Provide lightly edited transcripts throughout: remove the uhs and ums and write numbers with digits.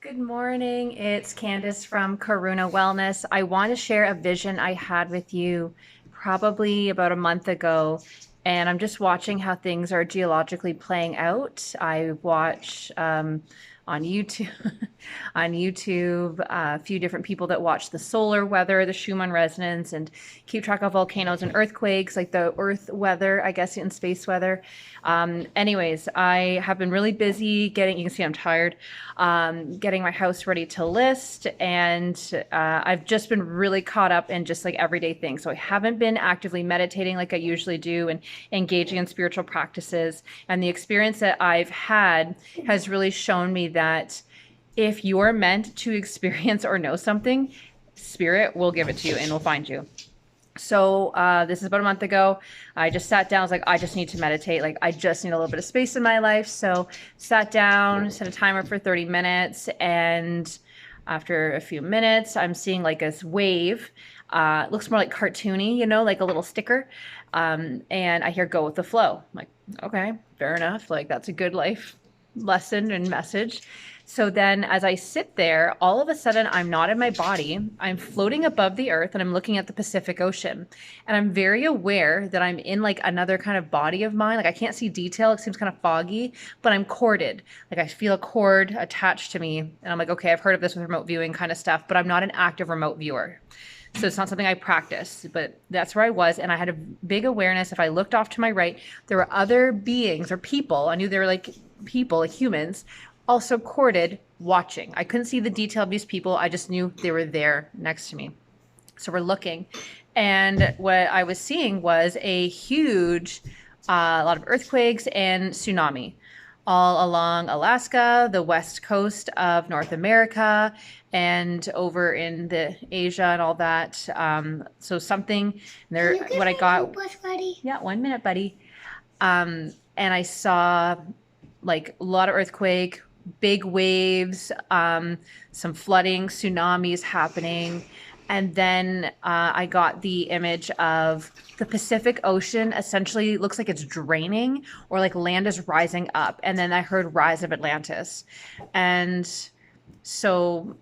Good morning. It's Candice from Karuna Wellness. I want to share a vision I had with you probably about a month ago, and I'm just watching how things are geologically playing out. I watch on YouTube, a few different people that watch the solar weather, the Schumann resonance, and keep track of volcanoes and earthquakes, like the Earth weather, I guess, and space weather. Anyways, I have been really busy getting. You can see I'm tired. Getting my house ready to list, and I've just been really caught up in just like everyday things. So I haven't been actively meditating like I usually do and engaging in spiritual practices. And the experience that I've had has really shown me that if you're meant to experience or know something, spirit will give it to you and will find you. So this is about a month ago. I just sat down. I was like, I just need to meditate. Like, I just need a little bit of space in my life. So sat down, set a timer for 30 minutes. And after a few minutes, I'm seeing like this wave. It looks more like cartoony, like a little sticker. And I hear go with the flow. I'm like, okay, fair enough. Like, that's a good life lesson and message. So then as I sit there, all of a sudden I'm not in my body. I'm floating above the earth and I'm looking at the Pacific Ocean. And I'm very aware that I'm in like another kind of body of mine. Like, I can't see detail. It seems kind of foggy, but I'm corded. Like, I feel a cord attached to me. And I'm like, okay, I've heard of this with remote viewing kind of stuff, but I'm not an active remote viewer. So it's not something I practice, but that's where I was. And I had a big awareness. If I looked off to my right, there were other beings or people. I knew they were like people, like humans, also corded, watching. I couldn't see the detail of these people. I just knew they were there next to me. So we're looking. And what I was seeing was a huge, a lot of earthquakes and tsunami all along Alaska, the west coast of North America, and over in the Asia and all that. So something there, what I got. Yeah, 1 minute, buddy. And I saw like a lot of earthquake, big waves, some flooding, tsunamis happening. And then I got the image of the Pacific Ocean essentially looks like it's draining, or like land is rising up. And then I heard rise of Atlantis. And so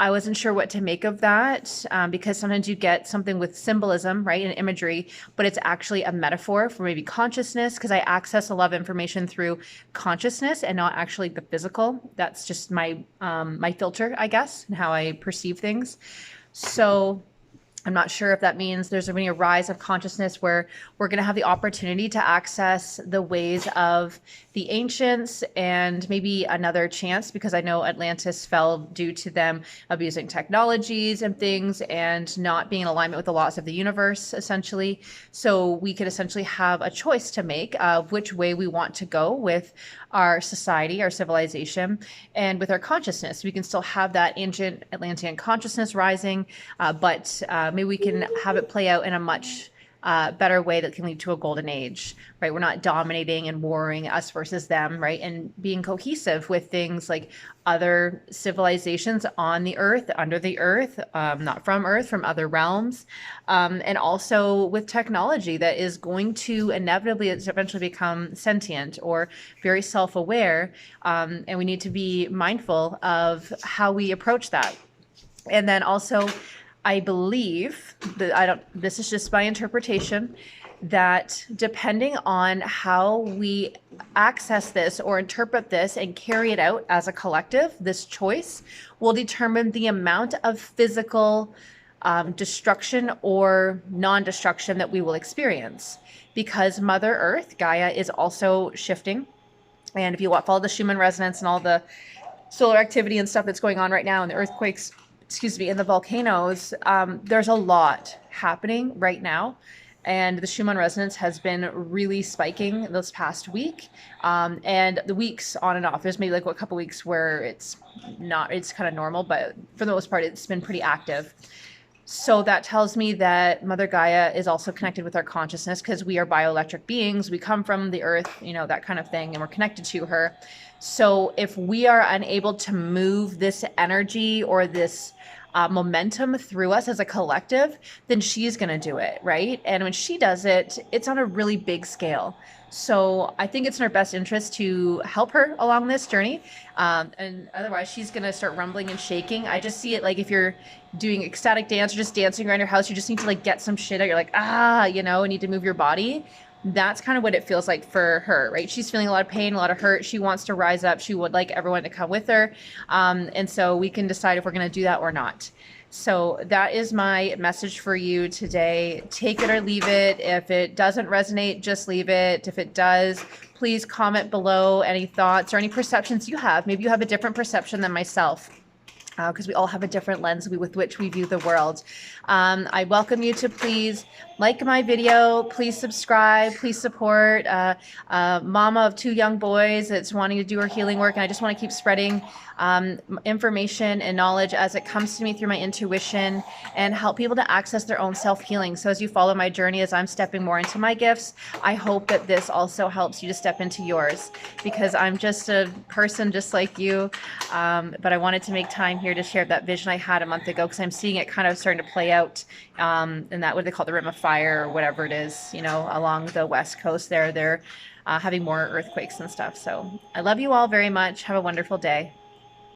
I wasn't sure what to make of that, because sometimes you get something with symbolism, right, and imagery, but it's actually a metaphor for maybe consciousness, because I access a lot of information through consciousness and not actually the physical. That's just my my filter, I guess, and how I perceive things. So I'm not sure if that means there's going to be a rise of consciousness where we're going to have the opportunity to access the ways of the ancients, and maybe another chance, because I know Atlantis fell due to them abusing technologies and things and not being in alignment with the laws of the universe, essentially. So we could essentially have a choice to make of which way we want to go with our society, our civilization, and with our consciousness. We can still have that ancient Atlantean consciousness rising, but maybe we can have it play out in a much better way that can lead to a golden age, right? We're not dominating and warring, us versus them, right? And being cohesive with things like other civilizations on the earth, under the earth, not from earth, from other realms, and also with technology that is going to inevitably eventually become sentient or very self-aware, and we need to be mindful of how we approach that. And then also, I believe that this is just my interpretation, that depending on how we access this or interpret this and carry it out as a collective, this choice will determine the amount of physical destruction or non-destruction that we will experience. Because Mother Earth, Gaia, is also shifting. And if you follow the Schumann resonance and all the solar activity and stuff that's going on right now, and the earthquakes, in the volcanoes, there's a lot happening right now. And the Schumann resonance has been really spiking this past week. And the weeks on and off, there's maybe like a couple weeks where it's kind of normal, but for the most part, it's been pretty active. So that tells me that Mother Gaia is also connected with our consciousness, because we are bioelectric beings. We come from the earth, that kind of thing, and we're connected to her. So if we are unable to move this energy or this momentum through us as a collective, then she's going to do it, right? And when she does it, it's on a really big scale. So I think it's in our best interest to help her along this journey. And otherwise, she's going to start rumbling and shaking. I just see it like if you're doing ecstatic dance or just dancing around your house, you just need to like get some shit out. You're like, you know, need to move your body. That's kind of what it feels like for her, right? She's feeling a lot of pain, a lot of hurt. She wants to rise up. She would like everyone to come with her. And so we can decide if we're going to do that or not. So that is my message for you today. Take it or leave it. If it doesn't resonate, just leave it. If it does, please comment below any thoughts or any perceptions you have. Maybe you have a different perception than myself, because we all have a different lens with which we view the world. I welcome you to please like my video, please subscribe, please support mama of 2 young boys that's wanting to do her healing work, and I just want to keep spreading information and knowledge as it comes to me through my intuition and help people to access their own self-healing. So as you follow my journey, as I'm stepping more into my gifts, I hope that this also helps you to step into yours, because I'm just a person just like you, but I wanted to make time here to share that vision I had a month ago, because I'm seeing it kind of starting to play out, and that what they call the Rim of Fire or whatever it is, you know, along the West Coast there. They're having more earthquakes and stuff. So I love you all very much. Have a wonderful day.